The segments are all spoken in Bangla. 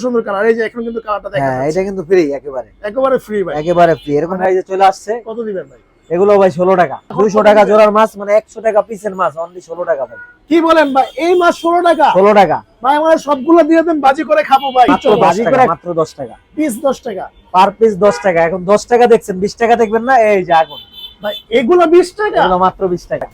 সুন্দর কালার, এই যে এখন কিন্তু কালারটা দেখা হ্যাঁ, যাচ্ছে। এটা কিন্তু ফ্রি, একেবারে ফ্রি ভাই। একেবারে ফ্রি। এরকম প্রাইসে চলে আসছে। কত দিবেন ভাই? এগুলো ভাই 16 টাকা, 200 টাকা জোড়ার মাছ, মানে 100 টাকা পিসের মাছ, অনলি 16 টাকা ভাই। কি বলেন ভাই, এই মাছ 16 টাকা? 16 টাকা ভাই আমার সবগুলো দিয়ে দেন, বাজি করে খাবো ভাই। মাত্র বাজি করে, মাত্র 10 টাকা পিস 10 টাকা, পার পিস 10 টাকা। এখন 10 টাকা দেখছেন, 20 টাকা দেখবেন না, এই যে আগুন ভাই এগুলো 20 টাকা? এগুলো মাত্র 20 টাকা।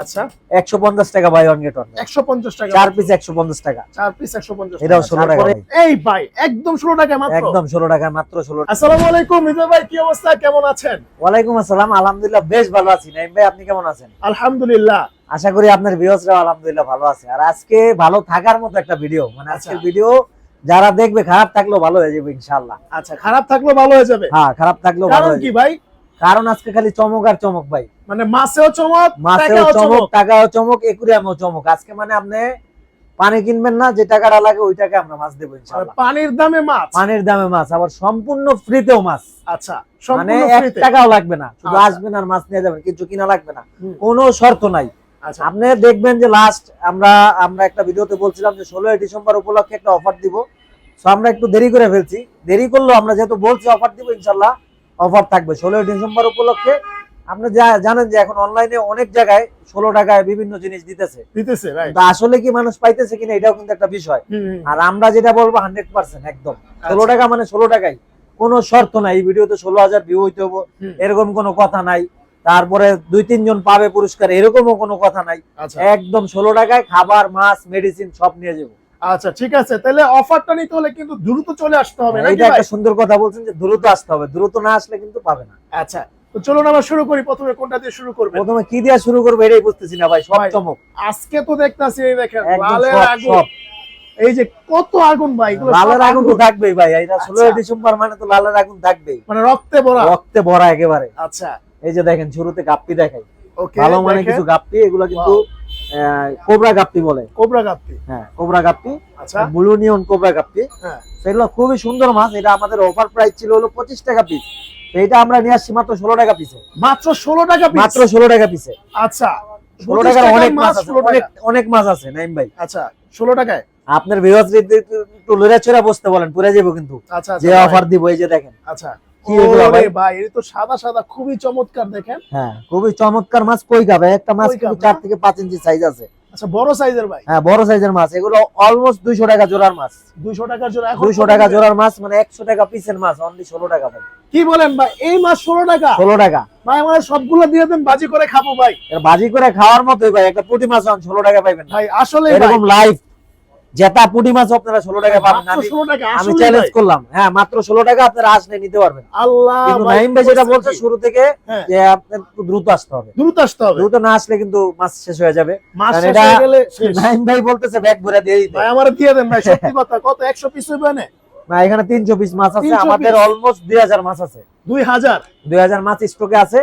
আচ্ছা 150 টাকা বাই ওয়ান গেট ওয়ান, 150 টাকা, 4 পিস 150 টাকা, 4 পিস 150 এটাও টাকা। 16 টাকা ভাই। এই ভাই একদম 16 টাকা মাত্র, একদম 16 টাকা, মাত্র 16 টাকা। আসসালামু আলাইকুম হৃদয় ভাই, কি অবস্থা, কেমন আছেন? ওয়ালাইকুম আসসালাম, আলহামদুলিল্লাহ বেশ ভালো আছি। নাইম ভাই আপনি কেমন আছেন? আলহামদুলিল্লাহ। আশা করি আপনার ভিউয়ার্সরাও আলহামদুলিল্লাহ ভালো আছে। আর আজকে ভালো থাকার মতো একটা ভিডিও, মানে আজকের ভিডিও যারা দেখবে খারাপ থাকলেও ভালো হয়ে যাবে ইনশাআল্লাহ। আচ্ছা খারাপ থাকলেও ভালো হয়ে যাবে? হ্যাঁ, খারাপ থাকলেও ভালো কারণ হয়ে কি যাবে। ভাই? কারণ আজকে খালি চমক আর চমক ভাই, মানে মাছেও চমক, মাছেও টাকাও চমক, টাকাও চমক, একুরিয়ামেও চমক। আজকে মানে আপনি পানি কিনবেন না, যে টাকাটা লাগে ওই টাকা আমরা মাছ দেবো ইনশাআল্লাহ। পানির দামে মাছ, পানির দামে মাছ, আবার সম্পূর্ণ ফ্রিতেও মাছ। আচ্ছা মানে সম্পূর্ণ 1 ফ্রিতে? টাকাও লাগবে না, শুধু আচ্ছা। আসবেন আর মাছ নিয়ে যাবেন, কিছু কিনা লাগবে না, হুম। কোনো শর্ত নাই। আচ্ছা আপনি দেখবেন যে লাস্ট আমরা একটা ভিডিওতে বলছিলাম যে 16 ডিসেম্বর উপলক্ষে একটা অফার দিব। সো আমরা একটু দেরি করে ফেলছি, দেরি করলেও আমরা যেহেতু বলছি অফার দিব, ইনশাআল্লাহ অফার থাকবে 16 ডিসেম্বর উপলক্ষে। আপনি জানেন যে এখন অনলাইনে অনেক জায়গায় 16 টাকায় বিভিন্ন জিনিস দিতেছে, রাইট। কিন্তু আসলে কি মানুষ পাইতেছে কিনা এটাও কিন্তু একটা বিষয়। আর আমরা যেটা বলবো 100% একদম 16 টাকা মানে 16 টাকাই, কোনো শর্ত নাই। এই ভিডিওতে 16,000 ভিউ হইতে হবে এরকম কোনো কথা নাই, তারপরে 2-3 জন পাবে পুরস্কার এরকমও কোনো কথা নাই। আচ্ছা একদম 16 টাকায় খাবার, মাছ, মেডিসিন সব নিয়ে যাবো। আচ্ছা ঠিক আছে, তাহলে অফারটা নিতে হলে কিন্তু দ্রুত চলে আসতে হবে নাকি এটা ভাই? একটা সুন্দর কথা বলছেন যে দ্রুত আসতে হবে, দ্রুত না আসলে কিন্তু পাবে না। আচ্ছা তো চলুন আমরা শুরু করি। প্রথমে কোনটা দিয়ে শুরু করবেন? প্রথমে কি দিয়ে শুরু করবো এটাই বুঝতেছি না ভাই, সব ভাই, চমক আজকে তো দেখতাছি এই দেখেন একদম লালের সব আগুন, সব। এই যে কত আগুন ভাই, এগুলো লালের সব আগুন তো থাকবেই ভাই, এটা 16 আচ্ছা। ডিসেম্বর মানে তো লালের আগুন থাকবেই, মানে রক্তে ভরা। রক্তে ভরা একেবারে। আচ্ছা এই যে দেখেন শুরুতে গাপ্পি দেখাই, ওকে, ভালো মানে কিছু গাপ্পি, এগুলো কিন্তু কোবরা গাপ্পি বলে। কোবরা গাপ্পি, হ্যাঁ, কোবরা গাপ্পি, আচ্ছা ব্লু নিয়ন কোবরা গাপ্পি। হ্যাঁ সেগুলো খুবই সুন্দর মাছ। এটা আমাদের অফার প্রাইস ছিল হলো 25 টাকা পিস, এটা আমরা নিয়ে আসছি মাত্র 16 টাকা পিসে। মাত্র 16 টাকা পিস? মাত্র 16 টাকা পিসে। আচ্ছা 16 টাকার অনেক মাছ আছে, 16 টাকা। অনেক মাছ আছে নাইম ভাই। আচ্ছা 16 টাকায়। আপনার ভিউয়ার্স একটু লড়ে চড়ে বসতে বলেন, পুরো যাবো কিন্তু আচ্ছা যে আচ্ছা অফার দিব। এই যে দেখেন আচ্ছা কি এগুলো ভাই? ওরে ভাই এই তো সাদা সাদা, খুবই চমৎকার দেখেন। হ্যাঁ, খুবই চমৎকার মাছ। কই খাবে একটা মাছ কই কিন্তু কাপ 4 থেকে 5 ইঞ্চি সাইজ আছে। আচ্ছা বড় সাইজের ভাই? হ্যাঁ, বড় সাইজের মাছ। এগুলো অলমোস্ট 200 টাকা জোড়ার মাছ, 200 টাকার জোড়া। এখন 200 টাকা জোড়ার মাছ মানে 100 টাকা পিসের মাছ, অনলি 16 টাকা ভাই। কি বলেন ভাই, এই মাছ 16 টাকা? 16 টাকা ভাই আমার সবগুলো দিয়ে দেন, বাজি করে খাবো ভাই। এর ভাজি করে খাওয়ার মতোই ভাই। একটা পুঁটি মাছ 16 টাকা পাইবেন না ভাই আসলে এরকম লাইভ জেতা পুঁটি মাছ আপনারা 16 টাকা পাবেন না। 16 টাকা আমি আসলে চ্যালেঞ্জ ভাই। করলাম, হ্যাঁ মাত্র 16 টাকা আপনারা আসলে নিতে পারবেন। আল্লাহ কিন্তু ভাই, নাইম ভাই যেটা বলছে কি? শুরু থেকে হ্যাঁ। যে আপনার একটু দ্রুত আসতে হবে, দ্রুত আসতে হবে, দ্রুত না আসলে কিন্তু মাছ শেষ হয়ে যাবে। মাছ কারণ শেষ এটা হয়ে গেলে শেষ। নাইম ভাই বলতেছে ব্যাগ ভরে দিয়ে দিতে। ভাই আমারে দিয়ে দেন ভাই, সত্যি কথা। কত 100 পিস হইবে না? না, এখানে 300 পিস মাছ আছে, 300 আমাদের piece? অলমোস্ট 2000 মাছ আছে। 2000? 2000 মাছ স্টকে আছে,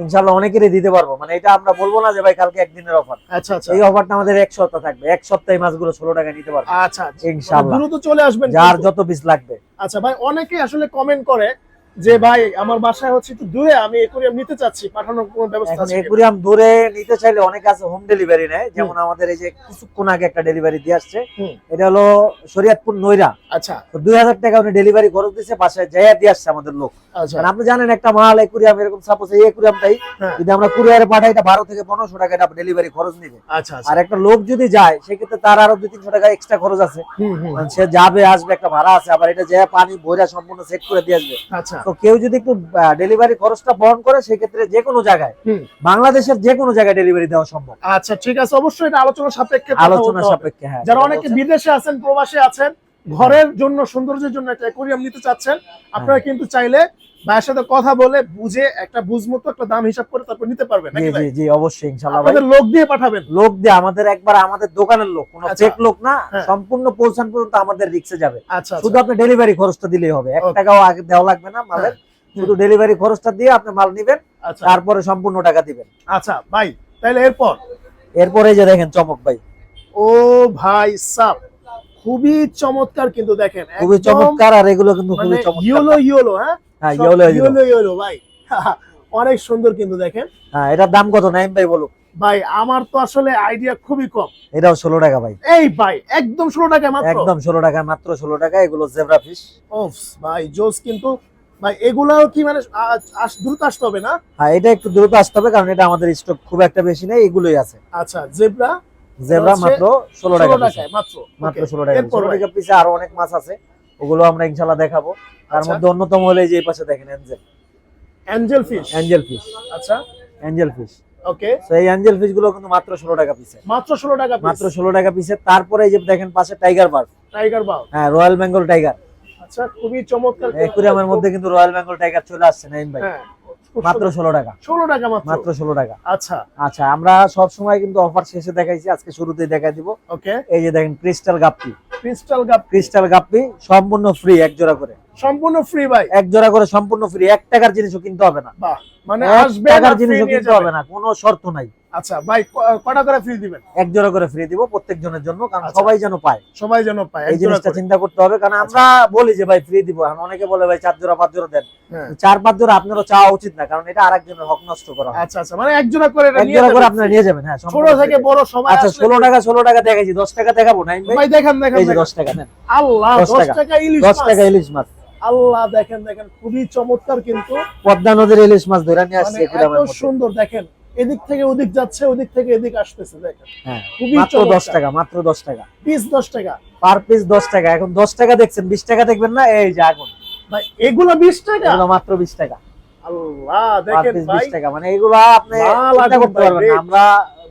ইনশাআল্লাহ অনেকেরই দিতে পারবো। মানে এটা আমরা বলবো না যে ভাই কালকে একদিনের অফার। আচ্ছা আচ্ছা এই অফারটা আমাদের 1 সপ্তাহ থাকবে, 1 সপ্তাহে মাছগুলো 16 টাকা নিতে পারবে আচ্ছা ইনশাআল্লাহ। দ্রুত চলে আসবেন যার কিন্তু। যত পিস লাগবে। আচ্ছা ভাই, অনেকেই আসলে কমেন্ট করে যে ভাই আমার বাসায় হচ্ছে একটু দূরে, আমি একুরিয়াম নিতে চাচ্ছি, পাঠানোর কোনো ব্যবস্থা এখন আছে কিনা? একুরিয়াম দূরে নিতে চাইলে অনেক আছে, হোম ডেলিভারি নেয়। যেমন আমাদের এই যে কিছুক্ষণ আগে একটা ডেলিভারি দিয়ে আসছে, হুম। এটা হলো শরীয়তপুর নয়রা। আচ্ছা তো 2000 টাকা উনি ডেলিভারি খরচ দিচ্ছে, বাসায় যাইয়া দিয়ে আসছে আমাদের লোক। আচ্ছা কারণ আপনি জানেন একটা মাল একুরিয়াম এরকম, সাপোজ এই একুরিয়ামটাই হ্যাঁ। যদি আমরা কুরিয়ারে পাঠাই, এটা 12 থেকে 1500 টাকা এটা ডেলিভারি খরচ নিবে। আচ্ছা আর একটা লোক যদি যায় সেক্ষেত্রে তার আরো 200-300 টাকা এক্সট্রা খরচ আছে। মানে সে যাবে আসবে, একটা ভাড়া আছে, আবার এটা যে পানি ভরা সম্পূর্ণ সেট করে দিয়ে আসবে। আচ্ছা তো কেউ যদি একটু ডেলিভারি খরচটা বহন করে সেক্ষেত্রে যে কোনো জায়গায়, বাংলাদেশের যে কোনো জায়গায় ডেলিভারি দেওয়া সম্ভব। আচ্ছা ঠিক আছে, অবশ্যই এটা আলোচনা সাপেক্ষে কথা আলোচনা বলতে হবে। সাপেক্ষে, হ্যাঁ। যারা অনেকে বিদেশে আছেন, প্রবাসে আছেন, ঘরের জন্য সৌন্দর্যের জন্য একটা অ্যাকোয়ারিয়াম নিতে চাচ্ছেন, আপনারা কিন্তু চাইলে ভাইয়ের সাথে কথা বলে বুঝে একটা বুঝমতো একটা দাম হিসাব করে তারপর নিতে পারবেন জি নাকি ভাই? জি জি, অবশ্যই ইনশাআল্লাহ ভাই। আপনাদের লোক দিয়ে পাঠাবেন? লোক দিয়ে আমাদের একবার আমাদের দোকানের লোক, কোনো আচ্ছা। ফেক লোক না, হ্যাঁ। সম্পূর্ণ পৌঁছান পর্যন্ত আমাদের রিক্সে যাবে। আচ্ছা শুধু আপনি ডেলিভারি খরচটা দিলেই হবে, 1 Okay. টাকাও আগে দেওয়া লাগবে না মালের। শুধু ডেলিভারি খরচটা দিয়ে আপনি মাল নিবেন, আচ্ছা তারপরে সম্পূর্ণ টাকা দিবেন। আচ্ছা ভাই, তাহলে এরপর? এরপরে যে দেখেন চমক ভাই, ও ভাই সাব, খুবই চমৎকার কিন্তু দেখেন, খুবই একদম চমৎকার। আর এগুলো কিন্তু মানে খুবই চমৎকার। ইয়েলো ইয়েলো, হ্যাঁ হ্যাঁ, সব ইয়েলো ইয়েলো ইয়েলো ভাই। অনেক সুন্দর কিন্তু দেখেন। হ্যাঁ, এটার দাম কত নাইম ভাই বলুন? ভাই আমার তো আসলে আইডিয়া খুবই কম। এটাও 16 টাকা ভাই, এই ভাই একদম 16 টাকা মাত্র। একদম 16 টাকা, মাত্র 16 টাকা। এগুলো জেব্রা ফিশ। ওফ ভাই জোস কিন্তু। ভাই এগুলাও কি মানে দ্রুত আসতে হবে না? হ্যাঁ, এটা একটু দ্রুত আসতে হবে কারণ এটা আমাদের স্টক খুব একটা বেশি নেই, এগুলোই আছে। আচ্ছা জেব্রা জেব্রা মাত্র 16 টাকা পিস। টাকায় মাত্র। মাত্র Okay, 16 টাকা। এরপর 16 ভাই? টাকা পিসে আরো অনেক মাছ আছে, ওগুলো আমরা ইনশাআল্লাহ দেখাবো। তার আচ্ছা। মধ্যে অন্যতম হলো এই যে এই পাশে দেখেন Angel, Angel fish. Angel fish, আচ্ছা অ্যাঞ্জেল ফিশ। ওকে, তো এই অ্যাঞ্জেল ফিশ গুলো কিন্তু মাত্র 16 টাকা পিসে, মাত্র 16 টাকা পিস। মাত্র 16 টাকা পিসে। তারপরে এই যে দেখেন পাশে টাইগার বার্ড, টাইগার বাউ। হ্যাঁ রয়্যাল বেঙ্গল টাইগার। আচ্ছা খুবই চমৎকার। অ্যাকুরিয়ামের মধ্যে কিন্তু রয়্যাল বেঙ্গল টাইগার চলে আসছে নাইম ভাই। হ্যাঁ মাত্র 16 টাকা, 16 টাকা মাত্র। মাত্র 16 টাকা। আচ্ছা আচ্ছা, আমরা সব সময় কিন্তু অফার শেষে দেখাইছি, আজকে শুরুতেই দেখাই দিব। ওকে, এই যে দেখেন ক্রিস্টাল গাপ্পি, ক্রিস্টাল গাপ ক্রিস্টাল গাপ্পি সম্পূর্ণ ফ্রি, এক জোড়া করে, সম্পূর্ণ ফ্রি ভাই। এক জোড়া করে সম্পূর্ণ ফ্রি। 1 টাকার জিনিসও কিনতে হবে না, বাহ, মানে 1 আসবে টাকার না জিনিসও free নিয়ে কিনতে যাবে। হবে না, কোনো শর্ত নাই। আচ্ছা ভাই কটা করে ফ্রি দিবেন? এক জোড়া করে ফ্রি দিব প্রত্যেকজনের জন্য, কারণ আচ্ছা। সবাই যেন পায়, সবাই যেন পায় এই এক জোড়া জিনিসটা করে। চিন্তা করতে হবে। কারণ আমরা বলি যে ভাই ফ্রি দিব, এখন অনেকে বলে ভাই 4 জোড়া 5 জোড়া দেন, হ্যাঁ। 4-5 জোড়া আপনারও চাওয়া উচিত না, কারণ এটা আরেকজনের হক নষ্ট করা হয়। আচ্ছা আচ্ছা, মানে এক জোড়া করে এটা এক নিয়ে জোড়া করে যাবেন। আপনারা নিয়ে যাবেন, হ্যাঁ ছোট সম্পূর্ণ থেকে free। বড় সবাই আচ্ছা আসলে 16 টাকা 16 টাকা দেখাইছি, 10 টাকা দেখাবো নাইম ভাই? ভাই দেখেন দেখেন এই যে দেখেন। 10 টাকা নেন, আল্লাহ 10 10 টাকা। টাকা ইলিশ 10 মাছ। টাকা ইলিশ মাছ, আল্লাহ দেখেন দেখেন খুবই চমৎকার কিন্তু। পদ্মা নদীর ইলিশ মাছ ধরে নিয়ে মানে আসছে এত একুরিয়ামের মধ্যে। সুন্দর দেখেন, এদিক থেকে ওদিক যাচ্ছে, ওদিক থেকে এদিক আসতেছে দেখেন। হ্যাঁ, খুবই মাত্র 10 টাকা, মাত্র 10 টাকা পিস 10 টাকা। পার পিস 10 টাকা। এখন 10 টাকা দেখছেন, 20 টাকা দেখবেন না, এই যে আগুন, ভাই এগুলো 20 টাকা। এগুলো মাত্র 20 টাকা, আল্লাহ পার দেখেন পিস ভাই 20 টাকা। মানে এগুলো আপনি মাল চিন্তা আগুন করতে ভাই, পারবেন না। rate। আমরা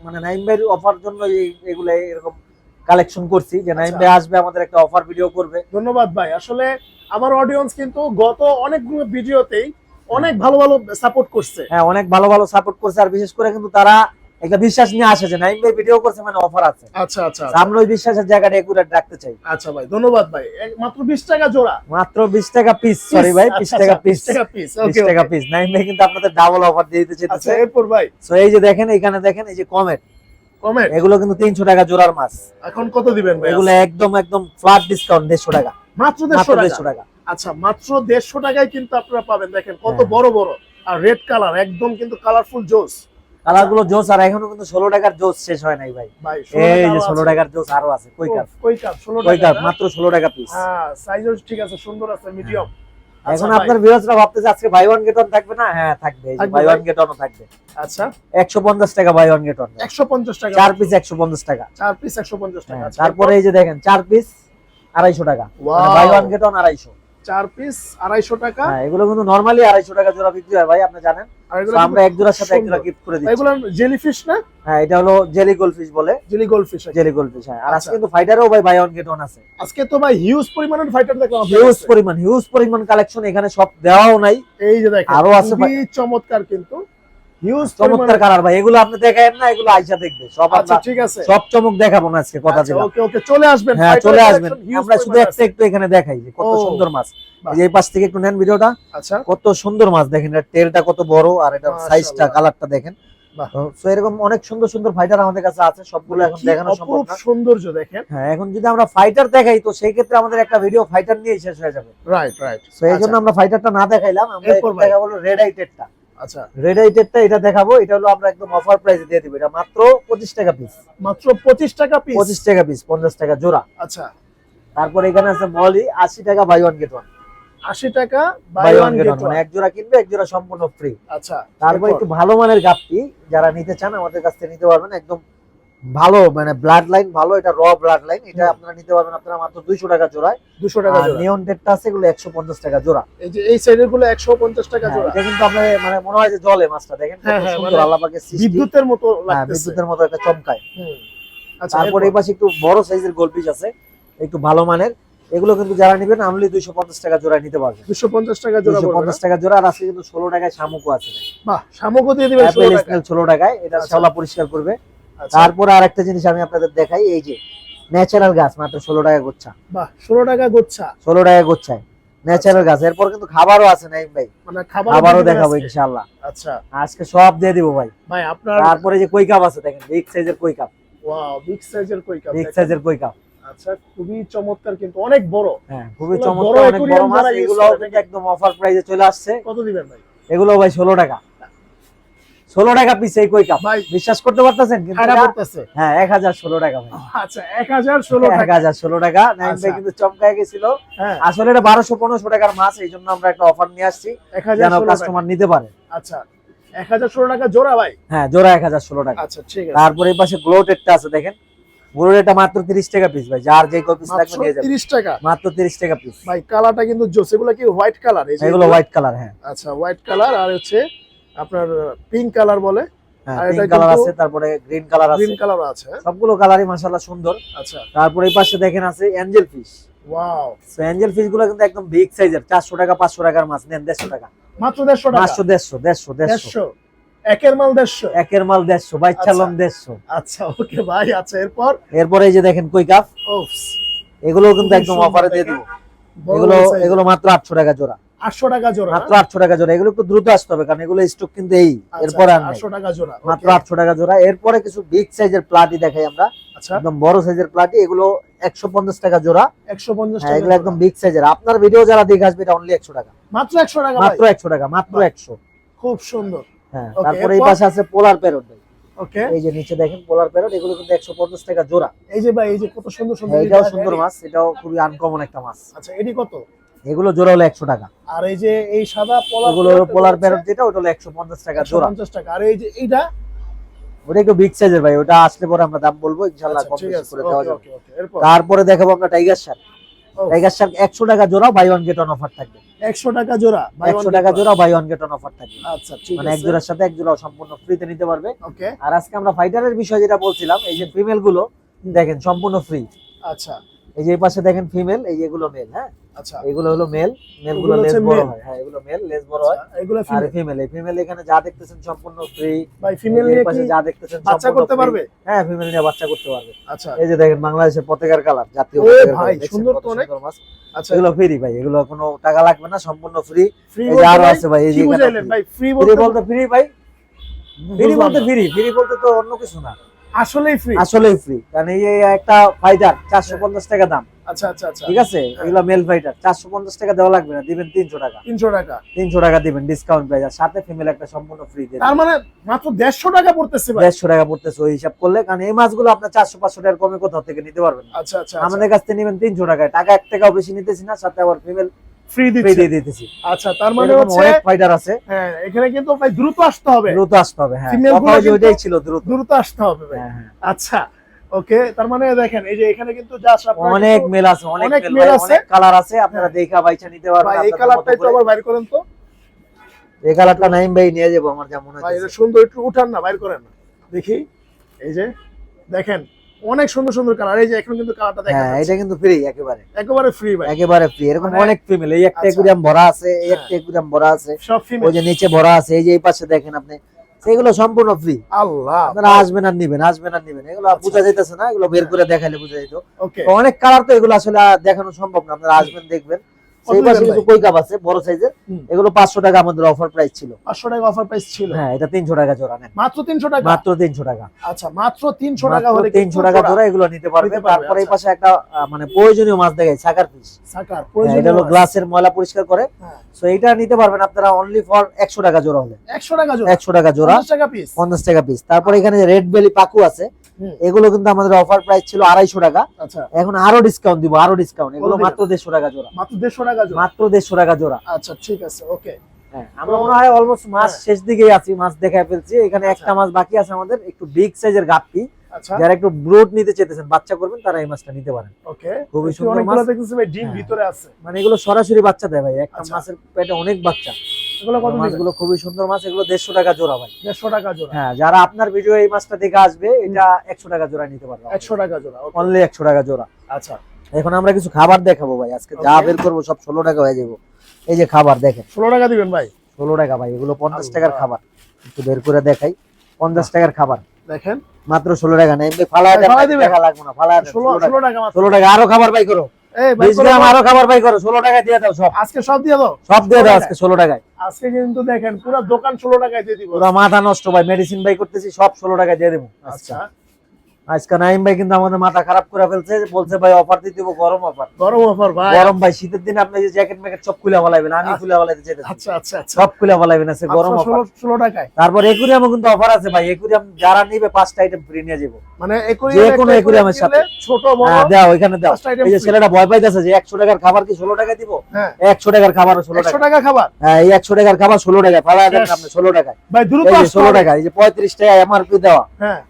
মানে নাইম ভাইয়ের অফার জন্য এগুলো এরকম কালেকশন করছি, যে নাইম আচ্ছা। ভাই আসবে আমাদের একটা অফার ভিডিও করবে। ধন্যবাদ ভাই। আসলে আমার অডিয়েন্স কিন্তু গত অনেকগুলো ভিডিওতেই অনেক ভালো ভালো সাপোর্ট করছে। হ্যাঁ, অনেক ভালো ভালো সাপোর্ট করছে, আর বিশেষ করে কিন্তু তারা একটা বিশ্বাস নিয়ে আসে যে নাইম ভাই ভিডিও করছে মানে অফার আছে। আচ্ছা আচ্ছা আমরা ওই বিশ্বাসের জায়গাটা একুরেট রাখতে চাই। আচ্ছা ভাই ধন্যবাদ ভাই। মাত্র 20 টাকা জোড়া, মাত্র 20 টাকা পিস, সরি ভাই 20 টাকা পিস, 20 টাকা পিস। 20 ওকে টাকা পিস। নাইম ভাই কিন্তু আপনাদের ডাবল অফার দিয়ে দিতে আচ্ছা চাইতেছে। এরপর ভাই সো এই যে দেখেন, এখানে দেখেন এই যে কমেট, কমেন্ট এগুলো কিন্তু 300 টাকা জোড়ার মাছ। এখন কত দিবেন ভাই? এগুলো একদম একদম ফ্ল্যাট ডিসকাউন্ট 150 টাকা, মাত্র মাত্র 150 150 টাকা। টাকা। আচ্ছা মাত্র 150 টাকায় কিন্তু আপনারা পাবেন। দেখেন কত হ্যাঁ। বড় বড় আর রেড কালার, একদম কিন্তু কালারফুল জোস। কালার গুলো জোস, আর এখনো কিন্তু 16 টাকার জোস শেষ হয় নাই ভাই। ভাই এই যে 16 টাকার জোস আরো আছে, কই কাপ, কই কাপ 16 কই টাকা কাপ না? মাত্র 16 টাকা পিস। হ্যাঁ সাইজও ঠিক আছে, সুন্দর আছে, মিডিয়াম। এখন আপনার ভিউয়ার্সরা ভাবতেছে আজকে বাই ওয়ান গেট ওয়ান থাকবে না? হ্যাঁ থাকবে, এই যে থাকবে বাই ওয়ান ভাই। গেট ওয়ানও থাকবে। আচ্ছা 150 টাকা বাই ওয়ান গেট ওয়ান, 150 টাকা 4 পিস 150 টাকা। 4 পিস 150 টাকা। হ্যাঁ, আচ্ছা, তারপরে এই যে দেখেন 4 পিস 250 টাকা, Wow! Buy one get one 250। 4 piece 250 টাকা। হ্যাঁ, এগুলো কিন্তু নরমালি 250 টাকা জোড়া বিক্রি হয় ভাই, আপনি জানেন। আর তো আমরা এক জোড়ার সাথে এক জোড়া গিফট করে দিচ্ছি। এগুলো জেলিফিশ না? হ্যাঁ, এটা হলো জেলি গোল্ডফিশ বলে, জেলি গোল্ডফিশ। Jelly goldfish. হ্যাঁ, আর আজকে আচ্ছা। কিন্তু ফাইটারও ভাই বাই ওয়ান গেট ওয়ান আছে। আজকে তো ভাই হিউজ পরিমাণের ফাইটার দেখলাম আপনার হিউজ কাছে। পরিমাণ, হিউজ পরিমাণ কালেকশন, এখানে সব দেওয়াও নাই, এই যে দেখেন আরো আছে খুবই চমৎকার কিন্তু হিউজ চমৎকার কালার ভাই। এগুলো আপনি দেখায়েন না, এগুলো আইসা দেখবে সব। আচ্ছা আমরা ঠিক আছে। সব চমক দেখাবো না আজকে, কথা দিলাম। ওকে ওকে চলে আসবেন। হ্যাঁ, fighter চলে collection আসবেন। huge আমরা শুধু পরিমাণে একটা আছে। একটু এখানে দেখাই যে কত ও, সুন্দর মাছ। বাহ। এই যে এই পাশ থেকে একটু নেন ভিডিওটা, আচ্ছা কত সুন্দর মাছ দেখেন, এর টেলটা কত বড়, আর এটা মাশাআল্লাহ। সাইজটা, কালারটা দেখেন। বাহ। তো এরকম অনেক সুন্দর সুন্দর ফাইটার আমাদের কাছে আছে, সবগুলো এখন কি দেখানো সম্ভব অপরূপ না। সৌন্দর্য দেখেন। হ্যাঁ, এখন যদি আমরা ফাইটার দেখাই তো সেই ক্ষেত্রে আমাদের একটা ভিডিও ফাইটার নিয়ে শেষ হয়ে যাবে। Right right. তো এই জন্য আমরা ফাইটারটা না দেখাইলাম, আমরা এরপর একটু ভাই। দেখাবো রেড আইটেডটা। আচ্ছা রেড আইটেডটা এটা দেখাবো, এটা হলো আমরা একদম অফার প্রাইসে দিয়ে দিব। এটা মাত্র 25 টাকা পিস, মাত্র 25 টাকা পিস। 25 টাকা পিস, 50 টাকা জোড়া। আচ্ছা তারপর এখানে আছে মলি, 80 টাকা বাই ওয়ান গেট ওয়ান, 80 টাকা bye bye one one get get one, মানে ওয়ান। এক জোড়া কিনবে এক জোড়া সম্পূর্ণ ফ্রি। আচ্ছা তারপর এরপর? একটু ভালো মানের গাপ্পি যারা নিতে চান আমাদের কাছ থেকে নিতে পারবেন, একদম ভালো মানে ব্লাড লাইন ভালো, এটা র ব্লাড লাইন, এটা আপনারা নিতে পারবেন আপনারা মাত্র 200 টাকা জোড়ায়। 200 টাকা আর জোড়া। নিয়ন টেটটা আছে, এগুলো 150 টাকা জোড়া। এই যে এই সাইডের গুলো 150 টাকা হ্যাঁ, জোড়া। এটা কিন্তু আপনার মানে মনে হয় যে জলে মাছটা দেখেন কত হ্যাঁ, হ্যাঁ, সুন্দর, মানে আল্লাহ পাকের সৃষ্টি। বিদ্যুতের মতো হ্যাঁ, লাগতেছে। বিদ্যুতের মতো একটা চমকায়। হুম। আচ্ছা তারপর এরপর? এই পাশে একটু বড় সাইজের গোলপিস আছে, একটু ভালো মানের। এগুলো কিন্তু যারা নেবেন আমলি 250 টাকা জোড়ায় নিতে পারবেন, 250 টাকা জোড়া পড়বে না? 250 টাকা জোড়া। আর আজকে কিন্তু 16 টাকায় শামুকও আছে, বাহ শামুকও দিয়ে দিবেন 16 অ্যাপেল টাকা। স্নেল 16 টাকায়, এটা আচ্ছা। শ্যাওলা পরিষ্কার করবে। আচ্ছা তারপরে আরেকটা জিনিস আমি আপনাদের দেখাই, এই যে ন্যাচারাল গাছ মাত্র 16 টাকা গোচ্ছা, বাহ 16 টাকা গোচ্ছা। 16 টাকা গোচ্ছায় ন্যাচারাল গাছ। এরপর কিন্তু খাবারও আছে নাইম ভাই, মানে খাবার খাবারও দেখাবো ইনশাআল্লাহ। আচ্ছা আজকে সব দিয়ে দিব ভাই। ভাই আপনার তারপরে যে কই কাপ আছে দেখেন, বিগ সাইজের কই কাপ, ওয়াও বিগ সাইজের কই কাপ। বিগ সাইজের কই কাপ। আচ্ছা খুবই চমৎকার কিন্তু অনেক বড়। হ্যাঁ, খুবই এগুলো চমৎকার, বড় অনেক বড় aquarium মাছ। যারা use এগুলো করে কিন্তু একদম অফার প্রাইসে চলে আসছে। কত দিবেন ভাই? এগুলো ভাই 16 টাকা, 16 টাকা পিস এই কই কাপ ভাই বিশ্বাস করতে পারতেছেন? কিন্তু খারাপ এটা- করতেছে। হ্যাঁ 1016 টাকা ভাই। আচ্ছা 1016 টাকা। 1016 টাকা। নাইম ভাই আচ্ছা। কিন্তু চমকায় গেছিল। হ্যাঁ আসলে এটা 1200-1500 টাকার মাছ, এই জন্য আমরা একটা অফার নিয়ে আসছি যেন 1016 টাকা। কাস্টমার নিতে পারে। আচ্ছা 1016 টাকা জোড়া ভাই। হ্যাঁ জোড়া 1016 টাকা। আচ্ছা ঠিক আছে। তারপরে এই পাশে গ্লোটেডটা আছে দেখেন, গ্লোটেডটা মাত্র 30 টাকা পিস ভাই, যার যে কয় পিস লাগবে মাত্র নিয়ে যাবেন। 30 টাকা। মাত্র 30 টাকা পিস। ভাই কালারটা কিন্তু জোস। এগুলো কি হোয়াইট কালার? এই যে এগুলো হোয়াইট কালার। হ্যাঁ আচ্ছা হোয়াইট কালার আর হচ্ছে আপনার পিঙ্ক কালার বলে, হ্যাঁ আর পিঙ্ক এটা কালার কিন্তু আছে, তারপরে গ্রিন কালার আছে, গ্রিন কালার আছে। সবগুলো কালারই মাশাআল্লাহ সুন্দর। আচ্ছা তারপরে এই পাশে দেখেন আছে Angel fish. Wow so Angel fish গুলো কিন্তু একদম বিগ সাইজের, 400 টাকা 500 টাকার মাছ নেন 150 টাকা। মাত্র 150 টাকা। মাত্র 150 150 একের মাল 150। একের মাল 150 বাইচ্চা লম 150। আচ্ছা ওকে ভাই। আচ্ছা এরপর এরপরে এই যে দেখেন কই কাপ, ওফস এগুলো কিন্তু একদম অফারে দিয়ে দিব। এগুলো এগুলো মাত্র 800 টাকা জোড়া। 800 টাকা জোড়া। মাত্র 800 টাকা জোড়া। এগুলো একটু দ্রুত আসতে হবে কারণ এগুলো স্টক কিন্তু এই আচ্ছা, এরপর আর নাই। 800 টাকা জোড়া। মাত্র 800 টাকা জোড়া। এরপরে কিছু বিগ সাইজের প্লাটি দেখাই আমরা, আচ্ছা একদম বড় সাইজের প্লাটি, এগুলো 150 টাকা জোড়া। 150 হ্যাঁ টাকা। এগুলো একদম বিগ সাইজের। আপনার ভিডিও যারা দেখে আসবে এটা অনলি 100 টাকা। মাত্র 100 টাকা ভাই। মাত্র 100 টাকা, মাত্র 100। খুব সুন্দর। হ্যাঁ Okay, তারপরে এই এরপর? পাশে আছে পোলার প্যারট। ওকে এই যে নিচে দেখেন পোলার প্যারট, এগুলো কিন্তু 150 টাকা জোড়া। এই যে ভাই এই যে কত সুন্দর সুন্দর। হ্যাঁ, এটাও সুন্দর মাছ, এটাও খুবই আনকমন একটা মাছ। আচ্ছা এডি কত? এগুলো জোড়া হলো 100 টাকা। আর এই যে এই সাদা পোলার, এগুলো হলো পোলার প্যারট যেটা, ওটা হলো 150 টাকা জোড়া। 150 টাকা। আর এই যে এইটা ওটা একটু বিগ সাইজের ভাই, ওটা আসলে পরে আমরা দাম বলবো ইনশাআল্লাহ, আচ্ছা কম ঠিক বেশি আছে। করে দেওয়া ওকে যাবে। ওকে ওকে। এরপর তারপরে দেখাবো আমরা টাইগার শার্ক। ও, টাইগার শার্ক 100 টাকা জোড়া, buy one get on offer থাকবে। 100 টাকা জোড়া, buy one 100 get টাকা one। জোড়া, buy one get on offer থাকবে। আচ্ছা ঠিক মানে এক আছে। জোড়ার সাথে এক জোড়া সম্পূর্ণ ফ্রিতে নিতে পারবে। ওকে আর আজকে আমরা ফাইটারের বিষয় যেটা বলছিলাম, এই যে ফিমেল গুলো দেখেন সম্পূর্ণ ফ্রি। আচ্ছা এই যে এই পাশে দেখেন ফিমেল, এই যে এগুলো মেল। হ্যাঁ আচ্ছা এগুলো হলো মেল, মেল গুলো এগুলো লেজ হচ্ছে বড় male। হয়। হ্যাঁ এগুলো মেল, লেজ বড় হয়। আচ্ছা, এগুলো আর ফিমেল। ফিমেল, এই ফিমেল এখানে যা দেখতেছেন সম্পূর্ণ ফ্রি। ভাই ফিমেল এই নিয়ে পাশে কি যা দেখতেছেন বাচ্চা সম্পূর্ণ করতে free। পারবে? হ্যাঁ ফিমেল নিয়ে বাচ্চা করতে পারবে। আচ্ছা এই যে দেখেন বাংলাদেশের পতাকার কালার, জাতীয় ও পতাকার ভাই, কালার, দেখছেন সুন্দর কত তো অনেক। সুন্দর মাছ। আচ্ছা এগুলো ফ্রি ভাই, এগুলো কোনো টাকা লাগবে না, সম্পূর্ণ ফ্রি। ফ্রি এই যে আরো আছে ভাই, এই যে কি এখানে বুঝাইলেন ভাই? ফ্রি ফ্রি বলতে বলতে ফ্রি ভাই, ফ্রি বুঝলাম বলতে না। ফ্রি, ফ্রি বলতে তো অন্য কিছু না, আসলেই ফ্রি। আসলেই ফ্রি। কারণ এই যে একটা ফাইটার 450 টাকা দাম, আচ্ছা আচ্ছা আচ্ছা ঠিক আছে? এগুলো মেল ফাইটার, 450 টাকা দেওয়া লাগবে না, দিবেন 300 টাকা। 300 টাকা। 300 টাকা দিবেন ডিসকাউন্ট প্রাইস, আর সাথে ফিমেল একটা সম্পূর্ণ ফ্রি দিয়ে তার মানে মাত্র 150 টাকা পড়তেছে ভাই। 150 টাকা পড়তেছে ওই হিসাব করলে। কারণ এই মাছগুলো আপনার 400-500 টাকার কমে কোথাও থেকে নিতে পারবেন না। আচ্ছা আচ্ছা আমাদের কাছ থেকে নেবেন 300 টাকায়, টাকা 1 টাকাও বেশি নিতেছি না, সাথে আবার ফিমেল ফ্রি ফ্রি দিচ্ছে। দিয়ে দিতেছি। আচ্ছা তার মানে এরকম হচ্ছে অনেক ফাইটার আছে। হ্যাঁ এখানে কিন্তু ভাই দ্রুত আসতে হবে। দ্রুত আসতে হবে। হ্যাঁ Female কথা গুলো যে কিন্তু- ওইটাই ছিল, দ্রুত। দ্রুত আসতে হবে ভাই। হ্যাঁ হ্যাঁ আচ্ছা ওকে। তার মানে দেখেন এই যে এখানে কিন্তু জাস্ট আপনারা অনেক কিন্তু- মেল আছে, অনেক অনেক মেল মেল ভাই, আছে। অনেক কালার আছে, আপনারা হ্যাঁ। দেখা বাইচা নিতে পারবেন ভাই এই আপনাদের কালারটা মতো একটু করে। আবার বাইর করেন তো এই কালারটা নাইম ভাই নিয়ে যাবো, আমার যা মনে ভাই। হচ্ছে। এটা সুন্দর, একটু উঠান না, বাইর করেন না দেখি। এই যে দেখেন অনেক সুন্দর সুন্দর কালার। এই যে এখন কিন্তু কালারটা দেখা হ্যাঁ যাচ্ছে এটা কিন্তু ফ্রি একেবারে, একেবারে ফ্রি ভাই। একেবারে ফ্রি। এরকম মানে- অনেক ফিমেল, এই একটা আচ্ছা। একুরিয়াম ভরা আছে, এই হ্যাঁ। একটা একুরিয়াম ভরা আছে, সব ওই ফিমেল। যে নিচে ভরা আছে, এই যে এই পাশে দেখেন আপনি, সেগুলো সম্পূর্ণ ফ্রি। আল্লাহ আপনারা আসবেন আর নিবেন, আসবেন আর নিবেন। এগুলো আচ্ছা। বোঝা যাইতেছে না, এগুলো বের করে দেখাইলে বোঝা যেত। ওকে। তো অনেক কালার, তো এগুলো আসলে দেখানো সম্ভব না, আপনারা আসবেন দেখবেন। কত সেই পাশে দিবেন কিছু ভাই? কই কাপ আছে বড় সাইজের, হুম। এগুলো 500 টাকা আমাদের অফার প্রাইস ছিল। 500 টাকা অফার প্রাইস ছিল। হ্যাঁ এটা 300 টাকা জোড়া নেন, মাত্র 300 টাকা। মাত্র 300 টাকা। আচ্ছা মাত্র 300 টাকা মাত্র হলে 300 টাকা জোড়া এগুলো নিতে পারবে। নিতে পারবে, তারপরে এই আচ্ছা। পাশে একটা মানে প্রয়োজনীয় মাছ দেখাই, সাকার ফিশ। সাকার এটা প্রয়োজনীয় হলো মাছ। গ্লাসের ময়লা পরিষ্কার করে। হ্যাঁ। সো এটা নিতে পারবেন আপনারা অনলি ফর 100 টাকা জোড়া হলে। 100 টাকা জোড়া। 100 টাকা জোড়া, 50 টাকা পিস। 50 টাকা পিস। তারপরে এখানে রেড বেলি পাকু আছে, হুম। এগুলো কিন্তু আমাদের অফার প্রাইস ছিল 250 টাকা, আচ্ছা এখন আরো ডিসকাউন্ট দিব, আরো ডিসকাউন্ট। এগুলো বলে মাত্র 150 টাকা জোড়া, মাত্র 150 টাকা জোড়া। মাত্র 150 টাকা জোড়া। আচ্ছা ঠিক আছে ওকে। হ্যাঁ আমরা মনে হয় অলমোস্ট মাছ হ্যাঁ। শেষ দিকেই আছি, মাছ দেখায় ফেলছি। এখানে আচ্ছা। একটা মাছ বাকি আছে আমাদের, একটু বিগ সাইজের গাপ্পি। আচ্ছা যারা একটু ব্রুড নিতে চাইতেছেন, বাচ্চা করবেন, তারা এই মাছটা নিতে পারেন। ওকে। খুবই একটু সুন্দর অনেকগুলো মাছ। দেখতেছি ভাই ডিম হ্যাঁ। ভিতরে আছে। মানে এগুলো সরাসরি বাচ্চা দেয় ভাই, একটা আচ্ছা। মাছের পেটে অনেক বাচ্চা। এগুলো কত দিবেন? মাছগুলো খুবই সুন্দর মাছ, এগুলো 150 টাকা জোড়া ভাই। 150 টাকা জোড়া। হ্যাঁ যারা আপনার ভিডিও এই মাছটা দেখে আসবে, এটা 100 টাকা জোড়া নিতে পারবে, 100 টাকা জোড়া। ওকে। অনলি 100 টাকা জোড়া। আচ্ছা এখন আমরা কিছু খাবার দেখাবো ভাই, আজকে যা Okay. বের করবো সব 16 টাকা হয়ে যাবো। এই যে খাবার দেখেন, 16 টাকা দিবেন ভাই। 16 টাকা ভাই। এগুলো 50 আল্লাহ। টাকার খাবার, একটু বের করে দেখাই। 50 টাকার খাবার দেখেন মাত্র 16 টাকা। না এমনি ফালায় দেন, ফালায় দিবেন? টাকা লাগবে না, ফালায় দেন। 16 16 টাকা মাত্র। 16 টাকা। আরো খাবার বাই করো, এই ভাই 20 গ্রাম আরো খাবার বাই করো, 16 টাকায় দিয়ে দাও সব, আজকে সব দিয়ে দাও। সব দিয়ে 16 দাও টাকায়? আজকে 16 টাকায়। আজকে কিন্তু দেখেন পুরো দোকান 16 টাকায় দিয়ে দিব। পুরো মাথা নষ্ট ভাই, মেডিসিন বাই করতেছি, সব 16 টাকায় দিয়ে দেবো। আচ্ছা আজকে নাইম ভাই কিন্তু আমাদের মাথা খারাপ করে ফেলছে, বলছে ভাই অফার দিতে দিব, গরম অফার। গরম অফার ভাই। গরম ভাই, শীতের দিনে আপনি যে জ্যাকেট ম্যাকেট সব খুলে ফলাইবেন, আমি খুলে ফলাইতে চাইতেছি। আচ্ছা আচ্ছা আচ্ছা, সব খুলে ফলাইবেন, আছে গরম অফার 16 টাকায়। তারপর একুরিয়ামও কিন্তু অফার আছে ভাই, একুরিয়াম যারা নিবে 5টা আইটেম ফ্রি নিয়ে যাবো, মানে যে কোনো একুরিয়ামের সাথে। ছোট বড় হ্যাঁ দাও, ওইখানে দাও। 5টা item এই যে free। ছেলেটা ভয় পাইতেছে যে 100 টাকার খাবার কি 16 টাকা দিব, হ্যাঁ 100 টাকার খাবার 16 100 টাকা। টাকা খাবার। হ্যাঁ এই 100 টাকার খাবার 16 টাকা ফালা দেন Yes. আপনি 16 টাকায়। ভাই দ্রুত এই যে আসতে 16 হবে। টাকা, এই যে 35 টাকা এমআরপি দেওয়া, হ্যাঁ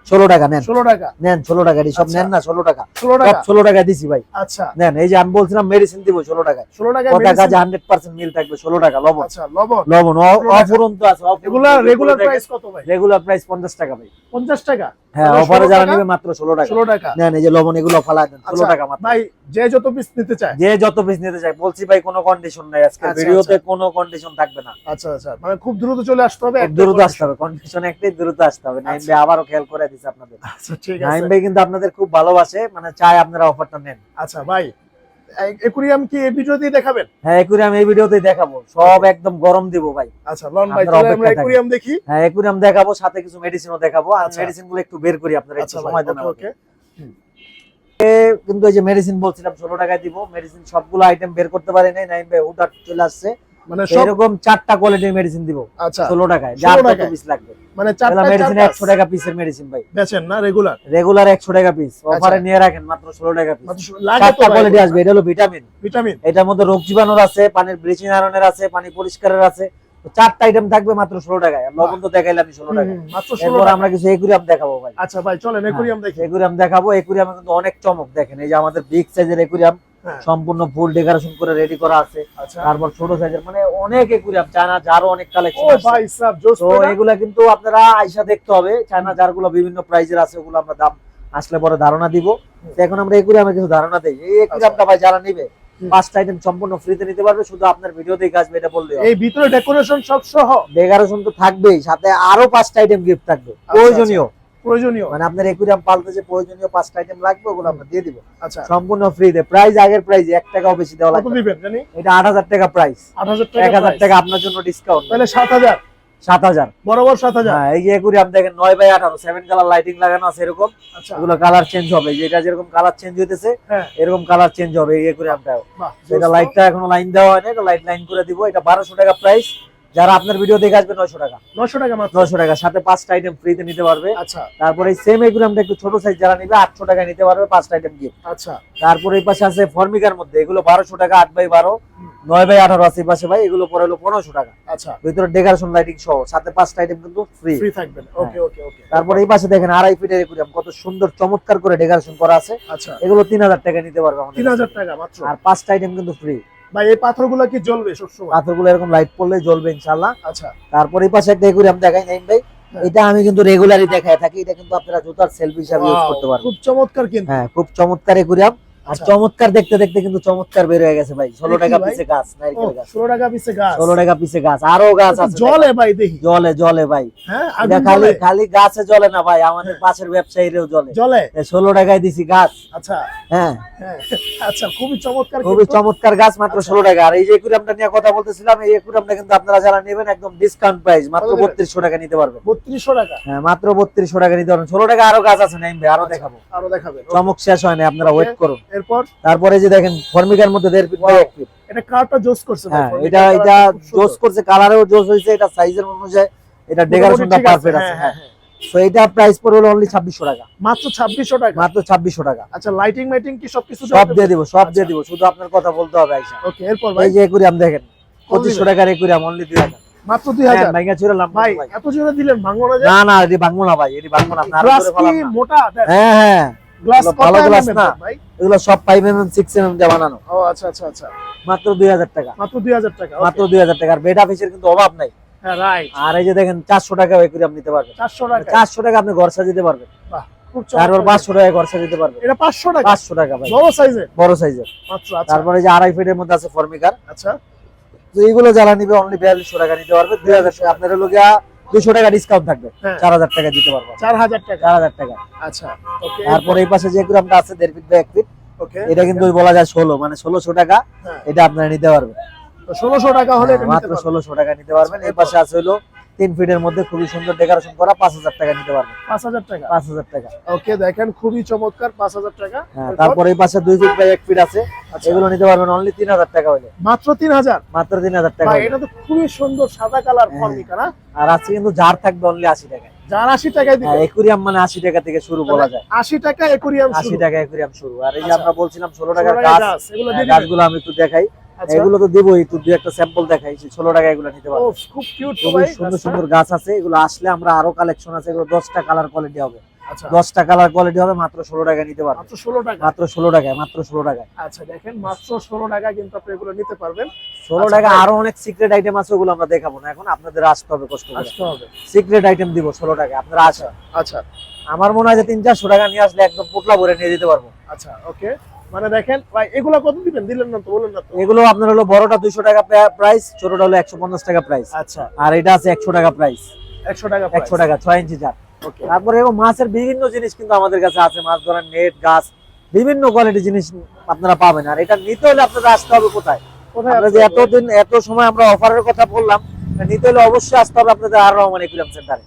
16 টাকা নেন, 16 টাকা। নেন 16 টাকা, এই সব আচ্ছা। নেন না 16 টাকা, 16 সব টাকা। 16 টাকা দিছি ভাই। আচ্ছা নেন, এই যে আমি বলছিলাম মেডিসিন দিব 16 টাকায়, 16 টাকা কথা medicine। কাজে 100% মিল থাকবে 16 টাকা। লবণ, আচ্ছা লবণ। লবণ 16 টাকা। অফুরন্ত আছে, এগুলা রেগুলার প্রাইস কত ভাই? রেগুলার প্রাইস 50 টাকা ভাই। 50 টাকা। হ্যাঁ তাহলে অফারে 16 যারা টাকা? নেবে মাত্র 16 টাকা। 16 টাকা। নেন এই যে লবণ, এগুলো ফালায় দেন 16 আচ্ছা, টাকা মাত্র। ভাই যে যত পিস নিতে চায়। যে যত পিস নিতে চাই, বলছি ভাই কোনো কন্ডিশন নাই আজকে আচ্ছা, ভিডিওতে, আচ্ছা। কোনো কন্ডিশন থাকবে না। আচ্ছা আচ্ছা, মানে খুব দ্রুত চলে আসতে হবে। খুব দ্রুত আসতে হবে, কন্ডিশন একটাই, দ্রুত আসতে হবে। নাইম আচ্ছা। ভাই আবারও খেয়াল করে দিছে আপনাদের। আচ্ছা ঠিক নাইম আছে। ভাই কিন্তু আপনাদের খুব ভালোবাসে, মানে চাই আপনারা অফারটা নেন। আচ্ছা ভাই, একুরিয়াম কি এই ভিডিওতেই দেখাবেন? হ্যাঁ একুরিয়াম এই ভিডিওতেই দেখাবো, সব একদম গরম দিব ভাই। আচ্ছা লন ভাই, আপনারা তাহলে আমরা অপেক্ষায় থাকেন। একুরিয়াম দেখি। হ্যাঁ একুরিয়াম দেখাবো, সাথে কিছু মেডিসিনও দেখাবো। আর আচ্ছা। মেডিসিন গুলো একটু বের করি, আপনারা একটু আচ্ছা ভাই, সময় দেন ওকে আমাকে। ওকে। কিন্তু এই যে মেডিসিন বলছিলাম 16 টাকায় দিব, মেডিসিন সবগুলো আইটেম বের করতে পারি নাই, নাইম ভাই হুটহাট চলে আসছে। মানে সব। এরকম 4টা কোয়ালিটির মেডিসিন দিব আচ্ছা 16 টাকায়, 16 যার কত টাকায়। পিস লাগবে। মানে তাহলে 4টা মেডিসিন 100 টাকা পিসের মেডিসিন ভাই, বেচেন না রেগুলার? রেগুলার 100 টাকা পিস, অফারে নিয়ে রাখেন মাত্র 16 টাকা পিস। লাগে তো 4টা কোয়ালিটি আসবে। এটা হলো ভিটামিন, ভিটামিন। এটার মধ্যে রোগ জীবাণুর আছে, পানির ব্লিচিং আয়রনের আছে, পানি পরিষ্কারের আছে। তো 4টা আইটেম থাকবে মাত্র 16 টাকায়। লবণ তো দেখাইলাম 16 টাকা। মাত্র এরপর 16 আমরা কিছু একুরিয়াম দেখাবো ভাই। আচ্ছা ভাই চলেন একুরিয়াম দেখি। একুরিয়াম দেখাবো। একুরিয়ামে কিন্তু অনেক চমক, দেখেন এই যে আমাদের বিগ সাইজের একুরিয়াম, হ্যাঁ। সম্পূর্ণ ফুল ডেকোরেশন করে রেডি করা আছে। আচ্ছা তারপর ছোট সাইজের, মানে অনেক একুরিয়াম, চায়না জারও অনেক ও কালেকশন ভাই আছে। সাহেব জোস তো এগুলা কিন্তু আপনারা আইসা দেখতে হবে, চায়না জারগুলো বিভিন্ন প্রাইজের আছে, ওগুলো আমরা দাম আসলে পরে ধারণা দিব। তো এখন আমরা একুরিয়ামে কিছু ধারণা দেই। এই একুরিয়ামটা ভাই যারা নিবে 5টা আইটেম সম্পূর্ণ ফ্রিতে নিতে পারবে, শুধু আপনার ভিডিওতেই আসবে, এটা বললেই হবে। এই ভিতরে ডেকোরেশন সব সহ ডেকোরেশন তো থাকবেই, সাথে আরো 5টা আইটেম গিফট থাকবে প্রয়োজনীয়, প্রয়োজনীয়। মানে আপনার একুরিয়াম পালতে যে প্রয়োজনীয় 5টা আইটেম লাগবে, ওগুলো আমরা দিয়ে দিব আচ্ছা সম্পূর্ণ ফ্রিতে। প্রাইস আগের প্রাইস 1 টাকাও বেশি দেওয়া কত লাগবে না। দিবেন জানি? এটা 8000 টাকা প্রাইস, 8000 টাকা 1000 price। টাকা আপনার জন্য ডিসকাউন্ট, তাহলে 7000 7000। বরাবর 7000। হ্যাঁ এই যে একুরিয়াম দেখেন 9x18 7 কালার লাইটিং লাগানো আছে এরকম। আচ্ছা এগুলো কালার চেঞ্জ হবে, যেটা যেরকম কালার চেঞ্জ হইতেছে হ্যাঁ এরকম কালার চেঞ্জ হবে এই একুরিয়ামটাও। বাহ এটা লাইটটা এখনো লাইন দেওয়া হয়নি, এটা লাইট লাইন করে দিব। এটা 1200 টাকা প্রাইস, যারা আপনার ভিডিও দেখে আসবে 900 টাকা। 900 টাকা মাত্র। 900 টাকা, সাথে 5টা আইটেম ফ্রিতে নিতে পারবে। আচ্ছা তারপরে এই সেম একুরিয়ামটা একটু ছোট সাইজ যারা নিবে 800 টাকায় নিতে পারবে, 5টা আইটেম গিফট। আচ্ছা তারপরে এই পাশে আছে ফর্মিকার মধ্যে, এগুলো 1200 টাকা, 8x12 9x18 আছে এই পাশে ভাই, এগুলো পরে হলো 1500 টাকা। আচ্ছা ভিতরে ডেকোরেশন লাইটিং সহ, সাথে 5টা আইটেম কিন্তু ফ্রি। ফ্রি থাকবেন। ওকে ওকে ওকে। তারপরে এই পাশে দেখেন 2.5 ফিটের একুরিয়াম, কত সুন্দর চমৎকার করে ডেকোরেশন করা আছে। আচ্ছা এগুলো 3000 টাকা নিতে পারবে আমাদের 3000 কাছে। টাকা মাত্র। আর 5টা আইটেম কিন্তু ফ্রি। ভাই এই পাথরগুলো কি জ্বলবে সব সময়? পাথরগুলো এরকম লাইট পড়লে জ্বলবে ইনশাআল্লাহ। আচ্ছা তারপরে এই পাশে একটা একুরিয়াম দেখাই নাইম ভাই, হ্যাঁ। এটা আমি কিন্তু রেগুলারই দেখায় থাকি। এটা কিন্তু আপনারা জুতার সেলফি হিসাবে ইউজ Wow, করতে পারবেন। খুব চমৎকার কিন্তু। হ্যাঁ খুব চমৎকার একুরিয়াম। আর আচ্ছা। চমৎকার দেখতে দেখতে কিন্তু চমৎকার বের হয়ে গেছে ভাই। 16 এটা কি টাকা ভাই? পিসে গাছ, ও নারকেল গাছ 16 টাকা পিসে গাছ। 16 টাকা পিসে গাছ, আরো গাছ আছে। জলে ভাই দেখি। জলে জলে ভাই, হ্যাঁ এটা আগুন খালি জ্বলে? খালি গাছে জ্বলে না ভাই, আমাদের পাশের ব্যবসায়ীরাও জ্বলে। জ্বলে? 16 টাকায় দিছি গাছ। আচ্ছা হ্যাঁ হ্যাঁ আচ্ছা খুবই চমৎকার খুবই কিন্তু। চমৎকার গাছ, মাত্র আচ্ছা। 16 টাকা। আর এই যে একুরিয়ামটা নিয়ে কথা বলতেছিলাম, এই একুরিয়ামটা কিন্তু আপনারা যারা নেবেন একদম ডিসকাউন্ট প্রাইস, মাত্র কত দিবেন? 3200 টাকা নিতে পারবেন। 3200 টাকা। হ্যাঁ মাত্র 3200 টাকা নিতে পারবেন। 16 টাকা আরো গাছ আছে নাইম ভাই, আরো দেখাবো। আরো দেখাবেন। চমক শেষ হয় না, আপনারা Okay. ওয়েট করুন। এরপর তারপরে যে দেখেন ফর্মিকার মধ্যে 1.5 ফিট বাই 1 ফিট। এটা কারটা জোস করছে ভাই। হ্যাঁ ফর্মিকার এটা কালারটা এটা খুব সুন্দর। জোস করছে, কালারেও জোস হয়েছে, এটা সাইজের অনুযায়ী এটা ডেকোরেশনটা ঠিক আছে, পারফেক্ট আছে। হ্যাঁ, হ্যাঁ সো এটা প্রাইস পড়বে হলো অনলি 2600 টাকা, মাত্র 2600 টাকা। মাত্র 2600 টাকা। আচ্ছা লাইটিং মাইটিং কি সবকিছু সব দিয়ে দিব, সব আচ্ছা। দিয়ে দিব, শুধু আপনার কথা বলতে হবে আইসা। ওকে এরপর ভাই এই যে একুরিয়াম দেখেন কত 2500 দিবেন? টাকার একুরিয়াম অনলি 2000। মাত্র হ্যাঁ 2000। ভাইয়া ছিলাম ভাই ভাই। এত জোরে দিলেন ভাঙবো না যে? না না এটি ভাঙবো না ভাই, এটি ভাঙবো না, আপনার আরো গ্লাস জোরে কি ফলান না। মোটা? হ্যাঁ হ্যাঁ গ্লাস এগুলো কত ভালো glass mm না। ভাই? এগুলো সব 5 mm 6 mm দিয়ে বানানো, ও আচ্ছা আচ্ছা আচ্ছা মাত্র 2000 টাকা, মাত্র 2000 টাকা। মাত্র 2000 টাকা। আর বেড অফিসের কিন্তু অভাব নাই। হ্যাঁ রাইট। আর এই যে দেখেন 400 টাকা একুরিয়াম নিতে পারবেন। 400 টাকা। 400 টাকা আপনি ঘর সাজাতে পারবেন। বাহ খুব তারপর চমৎকার। 500 টাকা ঘর সাজাতে পারবেন। এটা 500 টাকা। 500 টাকা ভাই, বড় সাইজের বড় সাইজের। মাত্র। আচ্ছা তারপরে যে 2.5 ফিটের মধ্যে আছে ফর্মিকার। আচ্ছা তো এইগুলো যারা নিবে অনলি 4200 টাকা নিতে পারবে। 2000 টাকা আপনার হলো গিয়া 200 টাকা ডিসকাউন্ট থাকবে, হ্যাঁ 4000 টাকা দিতে পারবো। 4000 টাকা। 4000 টাকা। আচ্ছা ওকে তারপরে এই পাশে যে একুরিয়ামটা আছে 1.5 ফিট বাই 1 ফিট, ওকে এটা কিন্তু বলা যায় 16, মানে 1600 টাকা হ্যাঁ এটা আপনারা নিতে পারবেন। তো 1600 টাকা হলে এটা নিতে মাত্র পারবেন। 1600 টাকা নিতে পারবেন। এই পাশে আছে হলো 3 ফিটের মধ্যে খুবই সুন্দর ডেকোরেশন করা 5000 টাকা নিতে পারবেন। 5000 টাকা। 5000 টাকা। ওকে, দেখেন খুবই চমৎকার, 5000 টাকা। হ্যাঁ, তারপরে এই পাশে 2 ফিট বাই 1 ফিট আছে, আচ্ছা। এগুলো নিতে পারবেন অনলি 3000 টাকা হইলে। মাত্র 3000? মাত্র 3000 টাকা ভাই হইলে। এটা তো খুবই সুন্দর সাদা কালার হ্যাঁ। ফর্মিকা না? আর আছে কিন্তু জার থাকবে অনলি 80 টাকা। যার 80 টাকায় দিবে? হ্যাঁ, একুরিয়াম মানে 80 টাকা থেকে শুরু বলা যায়। 80 টাকা একুরিয়াম 80 শুরু। টাকা একুরিয়াম শুরু। আর এই যে আচ্ছা। আমরা বলছিলাম 16 টাকার 16 গাছ, গাছ, এগুলো দিয়ে দিবেন? গাছগুলো আমি একটু দেখাই। আচ্ছা। এগুলো তো দিবই, একটু দুই একটা স্যাম্পল দেখাই। 16 টাকা এগুলো নিতে ও পারবেন। খুব কিউট তো খুবই ভাই। সুন্দর সুন্দর গাছ আছে, এগুলো আসলে আমরা আরো কালেকশন আছে, এগুলো 10টা কালার কোয়ালিটি হবে। আচ্ছা। 10টা কালার কোয়ালিটি হবে, মাত্র 16 টাকা নিতে পারবেন। মাত্র 16 টাকা। মাত্র 16 টাকায়, মাত্র 16 টাকায়। আচ্ছা, দেখেন মাত্র 16 টাকা কিন্তু আপনি এগুলো নিতে পারবেন। 16 আচ্ছা টাকা। ভাই। আরো অনেক সিক্রেট আইটেম আছে, ওগুলো আমরা দেখাবো না এখন, আপনাদের আসতে হবে কষ্ট করে। আসতে হবে। সিক্রেট আইটেম দিব 16 টাকা, আপনারা আসেন। আচ্ছা আমার মনে হয় যে 300-400 টাকা নিয়ে আসলে একদম পোটলা ভরে নিয়ে যেতে পারবো। আচ্ছা, ওকে। মানে দেখেন ভাই, এগুলো কত দিবেন? দিলেন না তো, বলেন না তো। এগুলো আপনার হলো বড়টা 200 টাকা প্রাইস, ছোটটা হলো 150 টাকা প্রাইস, আচ্ছা, আর এটা আছে 100 টাকা প্রাইস। 100 টাকা 100 টাকা 6 ইঞ্চি জার। ওকে। তারপরে এরকম মাছের বিভিন্ন জিনিস কিন্তু আমাদের কাছে আছে, মাছ ধরার নেট, গাছ, বিভিন্ন কোয়ালিটি জিনিস আপনারা পাবেন। আর এটা নিতে হলে আপনাদের আসতে হবে কোথায়? কোথায় আমরা আসতে যে হবে? এতদিন এত সময় আমরা অফারের কথা বললাম, নিতে হলে অবশ্যই আসতে হবে আপনাদের আর রহমান একুরিয়াম সেন্টারে,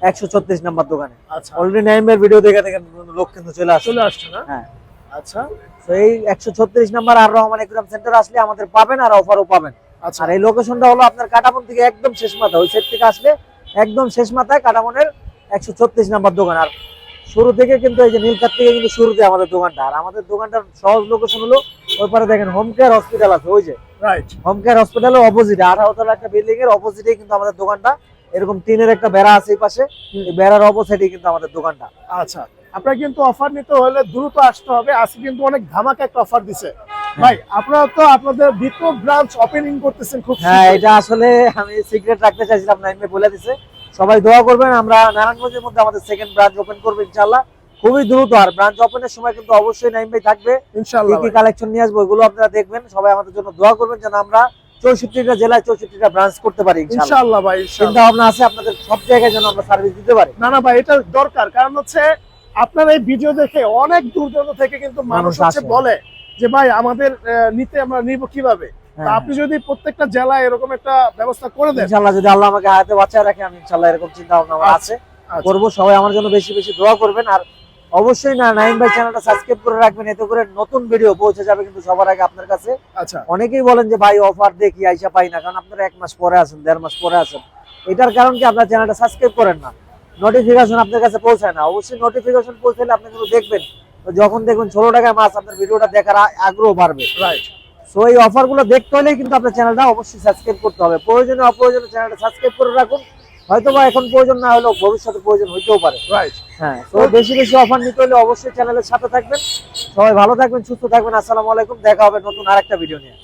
134 নাম্বার দোকানে। আচ্ছা, অলরেডি নাইমের ভিডিও দেখে দেখেন লোক কিন্তু চলে আসছে। চলে আসছে না? হ্যাঁ। আচ্ছা, তো এই 134 নাম্বার আর রহমান একুরিয়াম সেন্টার আসলে আমাদের পাবেন আর অফারও পাবেন। আচ্ছা। আর এই লোকেশনটা হলো আপনার কাটাবন থেকে একদম শেষ মাথা, ওই সাইড থেকে আসলে একদম শেষ মাথায় কাটাবনের 134 নাম্বার দোকান। আর শুরু থেকে কিন্তু এই যে নীলকাত থেকে কিন্তু শুরুতে আমাদের দোকানটা। আর আমাদের দোকানটার সহজ লোকেশন হলো ওই পারে দেখেন হোম কেয়ার হসপিটাল আছে, ওই যে রাইট। হোম কেয়ার হসপিটালের অপোজিটে 18 তলা একটা বিল্ডিং এর অপোজিটে কিন্তু আমাদের দোকানটা। এরকম টিনের একটা বেড়া আছে এই পাশে, এই বেড়ার অপোজিটে কিন্তু আমাদের দোকানটা। আচ্ছা, আপনারা কিন্তু অফার নিতে হলে দ্রুত আসতে হবে। আজকে কিন্তু অনেক ধামাকা একটা অফার দিছে ভাই। আপনারা তো আপনাদের দ্বিতীয় ব্রাঞ্চ ওপেনিং করতেছেন খুব হ্যাঁ, শীঘ্রই। এটা আসলে আমি সিক্রেট রাখতে চাইছিলাম, নাইমে বলে দিছে। সবাই দোয়া করবেন, আমরা নারায়ণগঞ্জের মধ্যে আমাদের সেকেন্ড ব্রাঞ্চ ওপেন করবো ইনশাআল্লাহ খুবই দ্রুত। আর ব্রাঞ্চ ওপেনের সময় কিন্তু অবশ্যই নাইম ভাই থাকবে, কি ইনশাআল্লাহ কি ভাই। কালেকশন নিয়ে আসবো এগুলো আপনারা দেখবেন। সবাই আমাদের জন্য দোয়া করবেন যেন আমরা 64টা জেলায় 64টা ব্রাঞ্চ করতে পারি ইনশাআল্লাহ। ইনশাআল্লাহ ভাই, চিন্তা ইনশাআল্লাহ। ভাবনা আছে আপনাদের সব জায়গায় যেন আমরা সার্ভিস দিতে পারি। না না ভাই, এটা দরকার। কারণ হচ্ছে আপনার এই ভিডিও দেখে অনেক দূর দূরান্ত থেকে কিন্তু মানুষ মানুষ হচ্ছে আসে। বলে যে ভাই আমাদের নিতে আমরা নিব কিভাবে। তা হ্যাঁ, আপনি যদি প্রত্যেকটা জেলায় এরকম একটা ব্যবস্থা করে দেন, ইনশাআল্লাহ যদি আল্লাহ আমাকে হায়াতে বাঁচায় রাখে, আমি ইনশাআল্লাহ এরকম চিন্তা ভাবনা আমার আছে, আচ্ছা। করবো। সবাই আমার জন্য বেশি বেশি দোয়া করবেন। আর অবশ্যই নাইম ভাই চ্যানেলটা সাবস্ক্রাইব করে রাখবেন, এতে করে নতুন ভিডিও পৌঁছে যাবে কিন্তু সবার আগে আপনার কাছে। আচ্ছা, অনেকেই বলেন যে ভাই অফার দেখি আইসা পাই না, কারণ আপনারা 1 মাস পরে আসেন, 1.5 মাস পরে আসেন। এটার কারণ কি? আপনার চ্যানেলটা সাবস্ক্রাইব করেন না, নোটিফিকেশন আপনার কাছে পৌঁছায় না। অবশ্যই নোটিফিকেশন পৌঁছালে আপনি কিন্তু দেখবেন, তো যখন দেখবেন 16 টাকায় মাছ, আপনার ভিডিওটা দেখার আগ্রহ বাড়বে। রাইট। সো এই অফার গুলো দেখতে হলে কিন্তু আপনার চ্যানেলটা অবশ্যই সাবস্ক্রাইব করতে হবে। প্রয়োজনে অপ্রয়োজনে চ্যানেলটা সাবস্ক্রাইব করে রাখুন, হয়তো বা এখন প্রয়োজন না হলেও ভবিষ্যতে প্রয়োজন হইতেও পারে। রাইট। হ্যাঁ, তো বেশি বেশি অফার নিতে হলে অবশ্যই চ্যানেলের সাথে থাকবেন। সবাই ভালো থাকবেন, সুস্থ থাকবেন। আসসালামু আলাইকুম, দেখা হবে নতুন আরেকটা ভিডিও নিয়ে।